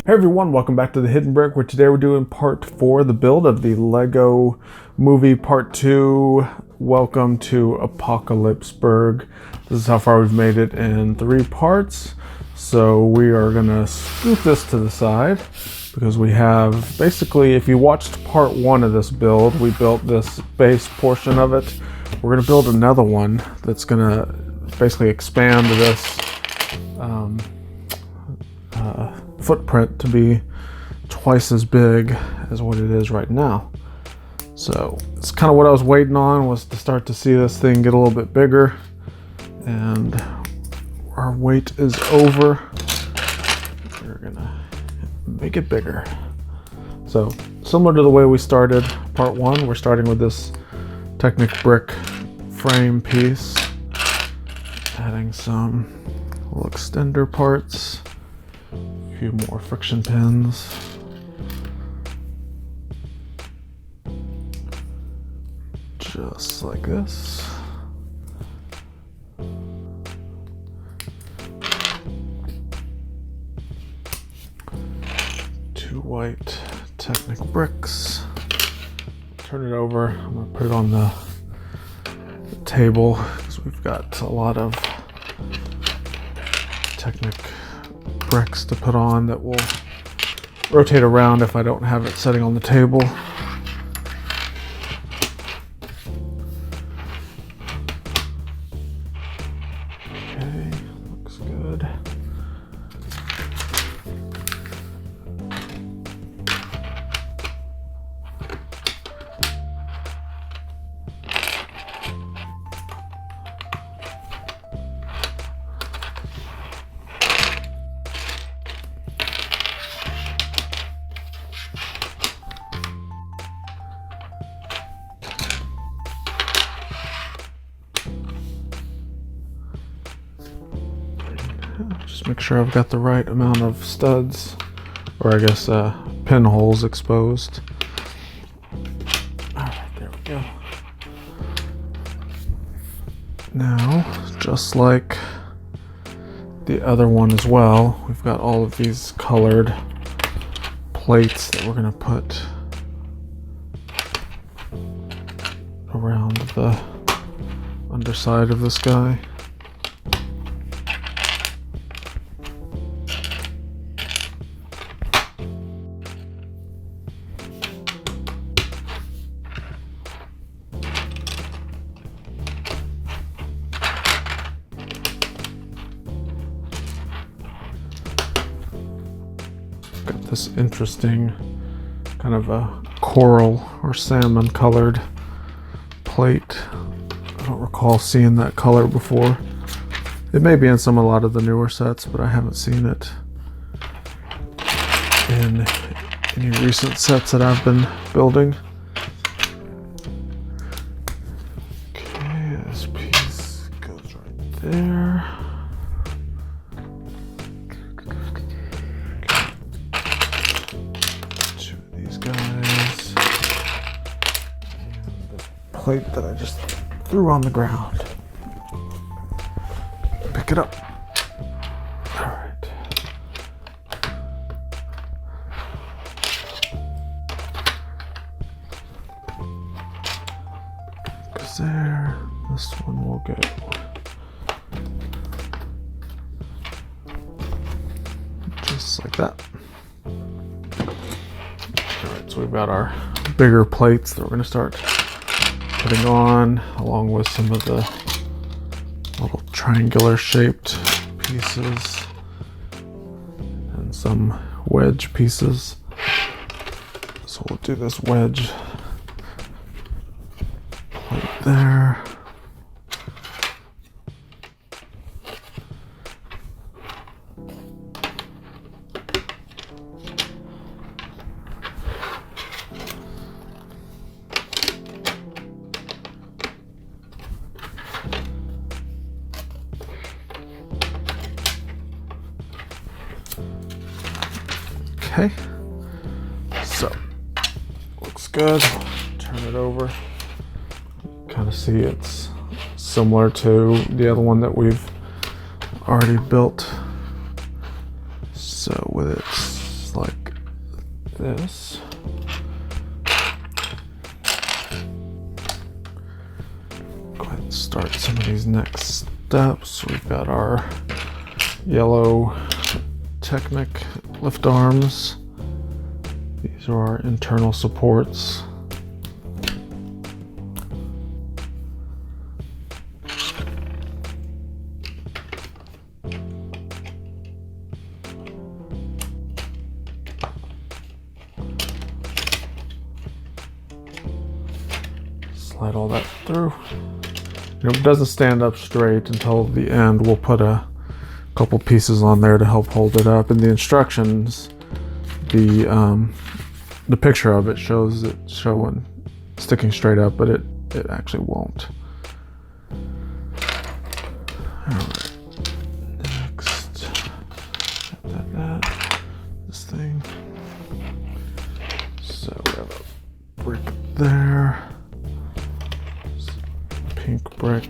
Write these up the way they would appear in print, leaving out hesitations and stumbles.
Hey everyone, welcome back to the Hidden Brick, where today we're doing part 4 of the build of the Lego Movie Part 2. Welcome to Apocalypseburg. This is how far we've made it in 3 parts. So we are going to scoot this to the side because we have, basically, if you watched part 1 of this build, we built this base portion of it. We're going to build another one that's going to basically expand this footprint to be twice as big as what it is right now. So it's kind of what I was waiting on, was to start to see this thing get a little bit bigger, and our wait is over. We're gonna make it bigger. So similar to the way we started part 1, we're starting with this Technic brick frame piece, adding some little extender parts, a few more friction pins, just like this. Two white Technic bricks. Turn it over. I'm gonna put it on the table because we've got a lot of Technic bricks to put on that will rotate around if I don't have it sitting on the table. Okay, looks good. Just make sure I've got the right amount of studs, or I guess pinholes exposed. Alright, there we go. Now, just like the other one as well, we've got all of these colored plates that we're going to put around the underside of this guy. Got this interesting kind of a coral or salmon colored plate. I don't recall seeing that color before. It may be in a lot of the newer sets, but I haven't seen it in any recent sets that I've been building. Okay, this piece goes right there. Guys, and this plate that I just threw on the ground. Pick it up. All right. Goes there. This one will go just like that. So we've got our bigger plates that we're going to start putting on, along with some of the little triangular shaped pieces and some wedge pieces. So we'll do this wedge plate there. Okay, so looks good. Turn it over. Kind of see it's similar to the other one that we've already built. So with its this. Go ahead and start some of these next steps. We've got our yellow Technic lift arms. These are our internal supports. Slide all that through. If it doesn't stand up straight until the end, we'll put a couple pieces on there to help hold it up. In the instructions, the picture of it shows it showing sticking straight up, but it actually won't. All right. Next, this thing. So we have a brick there. Pink brick.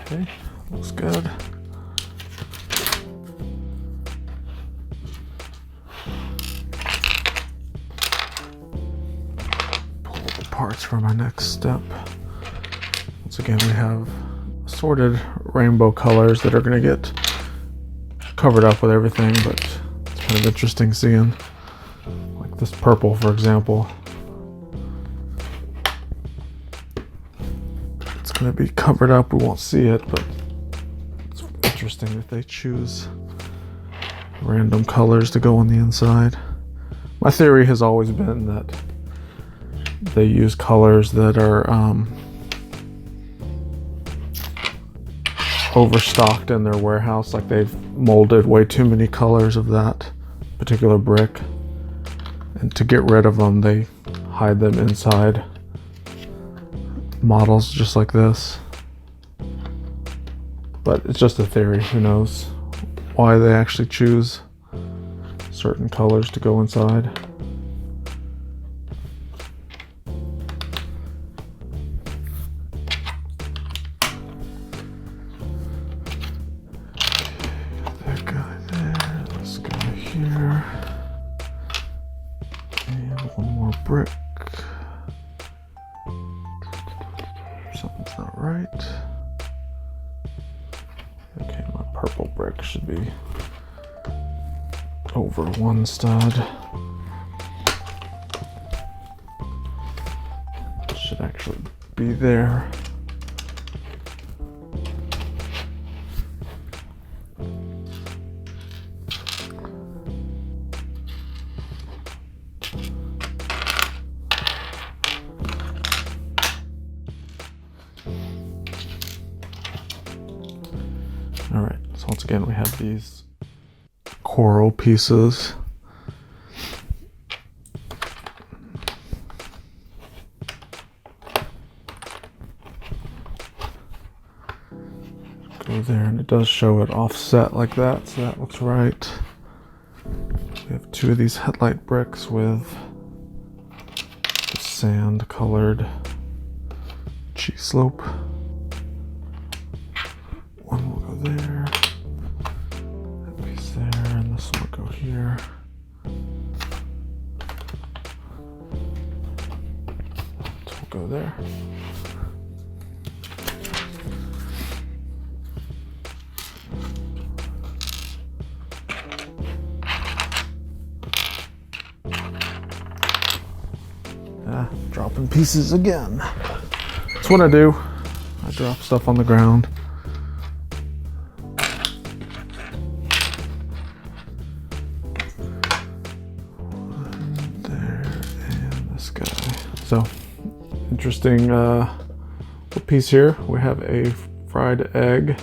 Okay, looks good. Pull the parts for my next step. Once again, we have assorted rainbow colors that are going to get covered up with everything, but it's kind of interesting seeing, like this purple, for example. Going to be covered up, we won't see it, but it's interesting that they choose random colors to go on the inside. My theory has always been that they use colors that are overstocked in their warehouse, like they've molded way too many colors of that particular brick, and to get rid of them they hide them inside models just like this. But it's just a theory, who knows why they actually choose certain colors to go inside. That guy there, this guy here, and one more brick. Something's not right. Okay, my purple brick should be over one stud. Should actually be there. All right, so once again, we have these coral pieces. Go there, and it does show it offset like that, so that looks right. We have two of these headlight bricks with the sand colored cheek slope. One will go there, that piece there, and this one will go here. This will go there. Dropping pieces again. That's what I do. I drop stuff on the ground. One there, and this guy. So, interesting piece here. We have a fried egg.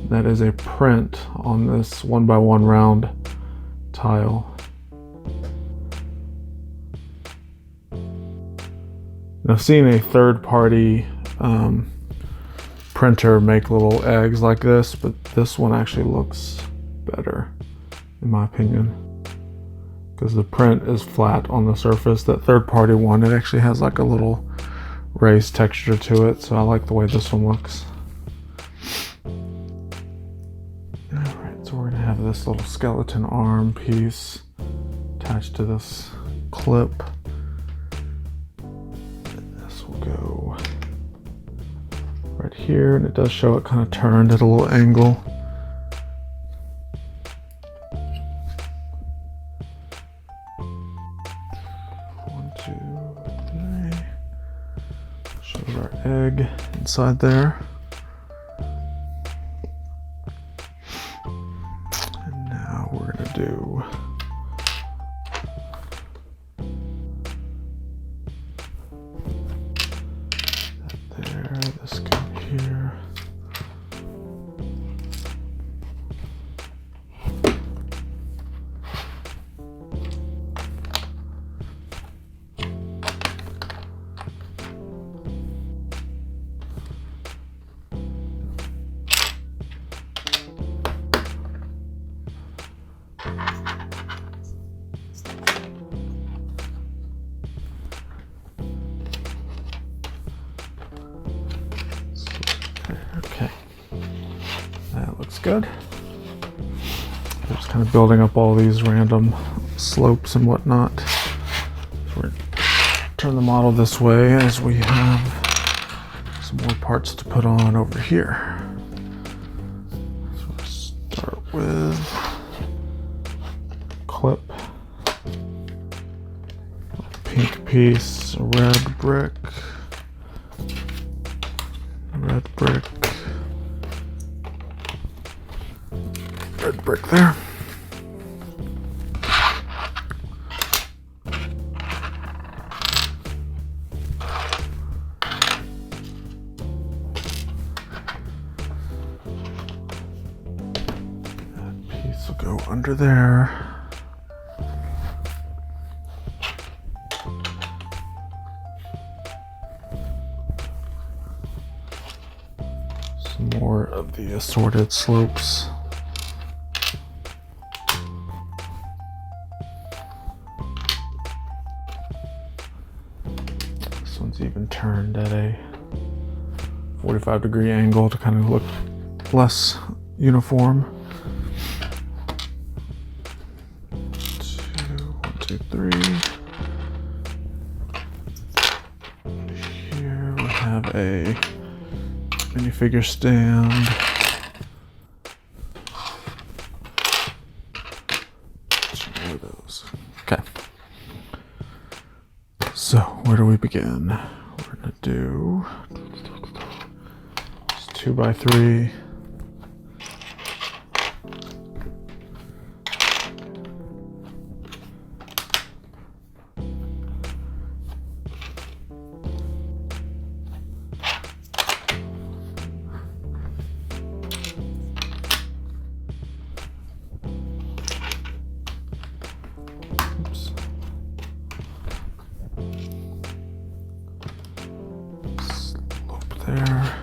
That is a print on this 1x1 round tile. I've seen a third-party printer make little eggs like this, but this one actually looks better, in my opinion, because the print is flat on the surface. That third-party one, it actually has like a little raised texture to it, so I like the way this one looks. Alright, so we're going to have this little skeleton arm piece attached to this clip. This will go right here, and it does show it kind of turned at a little angle. One, two, three. Shows our egg inside there. And now we're going to do that there, this go here. Okay, that looks good. We're just kind of building up all these random slopes and whatnot. So we're turn the model this way as we have some more parts to put on over here. So we'll start with clip, pink piece, red brick. Red brick there. That piece will go under there. More of the assorted slopes. This one's even turned at a 45-degree angle to kind of look less uniform. 1, 2, 3. Here we have a minifigure stand. One of those. Okay. So where do we begin? We're gonna do 2x3. There.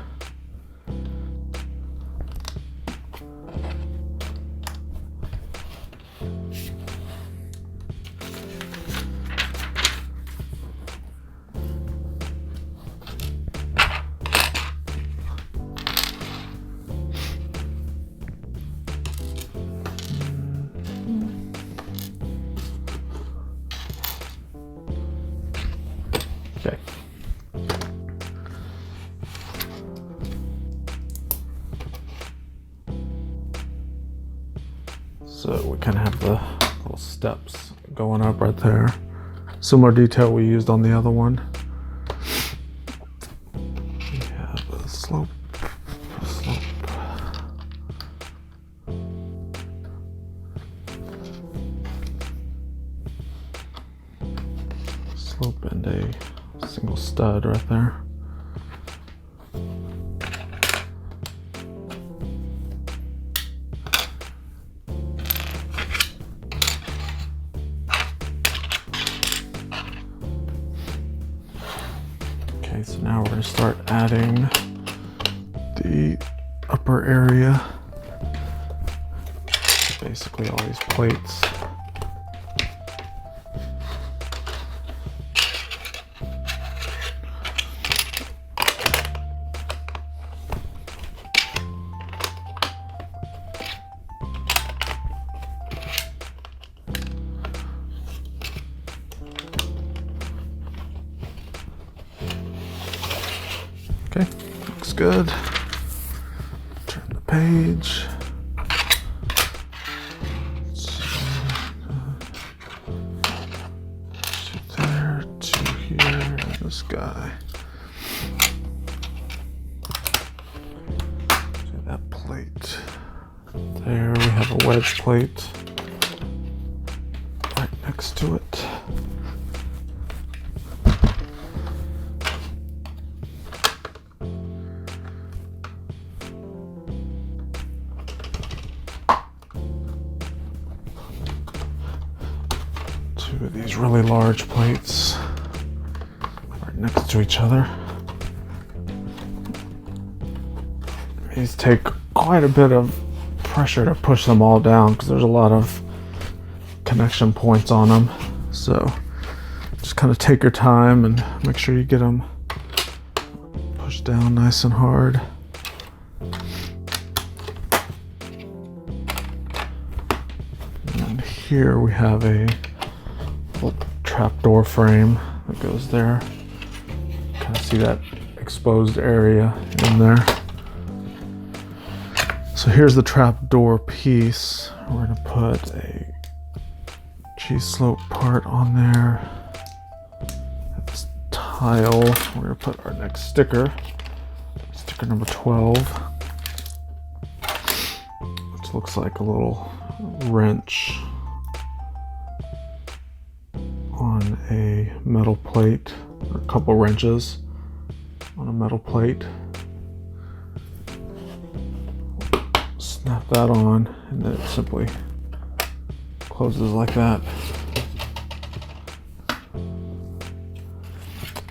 Okay. So we kind of have the little steps going up right there. Similar detail we used on the other one. We have a slope. Slope and a single stud right there. I start adding the upper area, basically all these plates. Okay, looks good. Turn the page. To there, to here, and this guy. To that plate. There, we have a wedge plate right next to it. Two of these really large plates right next to each other. These take quite a bit of pressure to push them all down because there's a lot of connection points on them. So just kind of take your time and make sure you get them pushed down nice and hard. And here we have a little trapdoor frame that goes there. Kind of see that exposed area in there. So here's the trapdoor piece. We're going to put a G-slope part on there. That's tile. We're going to put our next sticker. Sticker number 12. Which looks like a little wrench on a metal plate, or a couple wrenches on a metal plate. Snap that on, and then it simply closes like that.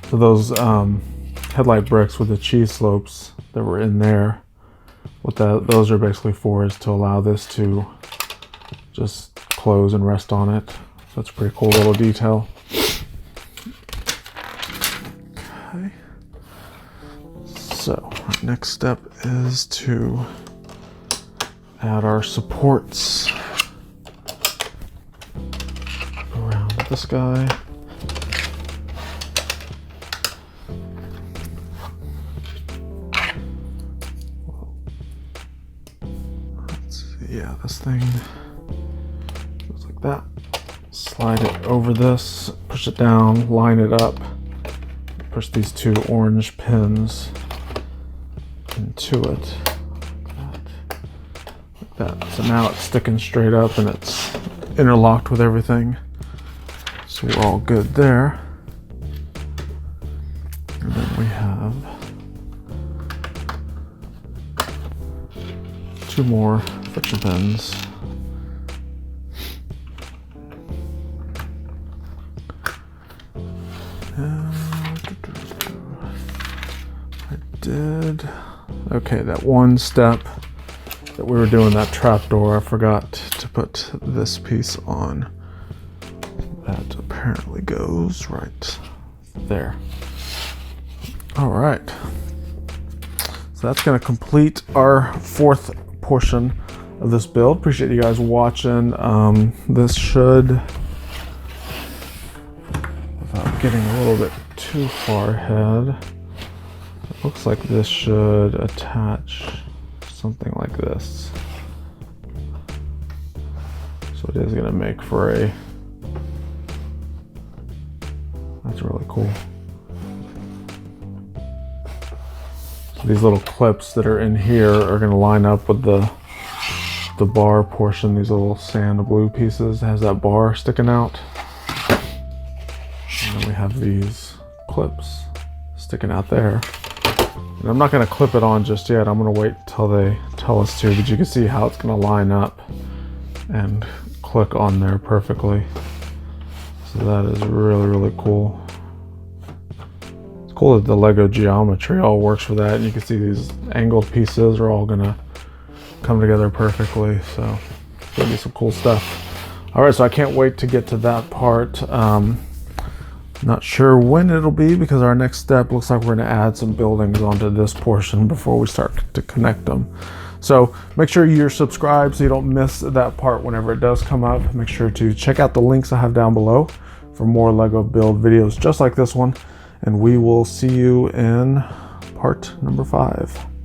So those headlight bricks with the cheese slopes that were in there, what those are basically for is to allow this to just close and rest on it. So that's a pretty cool little detail. Okay. So our next step is to add our supports around this guy. Let's see, yeah, this thing goes like that. Slide it over this, push it down, line it up, push these two orange pins into it. That. So now it's sticking straight up and it's interlocked with everything. So we're all good there. And then we have two more friction pins. Okay, that one step that we were doing, that trapdoor, I forgot to put this piece on. That apparently goes right there. All right. So that's going to complete our fourth portion of this build. Appreciate you guys watching. This should, without getting a little bit too far ahead, it looks like this should attach something like this. So it is going to make for a, that's really cool. So these little clips that are in here are going to line up with the bar portion. These little sand blue pieces, it has that bar sticking out. And then we have these clips sticking out there. And I'm not going to clip it on just yet. I'm going to wait till they tell us to, but you can see how it's going to line up and click on there perfectly. So that is really, really cool. It's Cool that the Lego geometry all works for that. And you can see these angled pieces are all gonna come together perfectly. So it's gonna be some cool stuff. All right, so I can't wait to get to that part. Not sure when it'll be because our next step looks like we're gonna add some buildings onto this portion before we start to connect them. So make sure you're subscribed so you don't miss that part whenever it does come up. Make sure to check out the links I have down below for more Lego build videos just like this one. And we will see you in part number 5.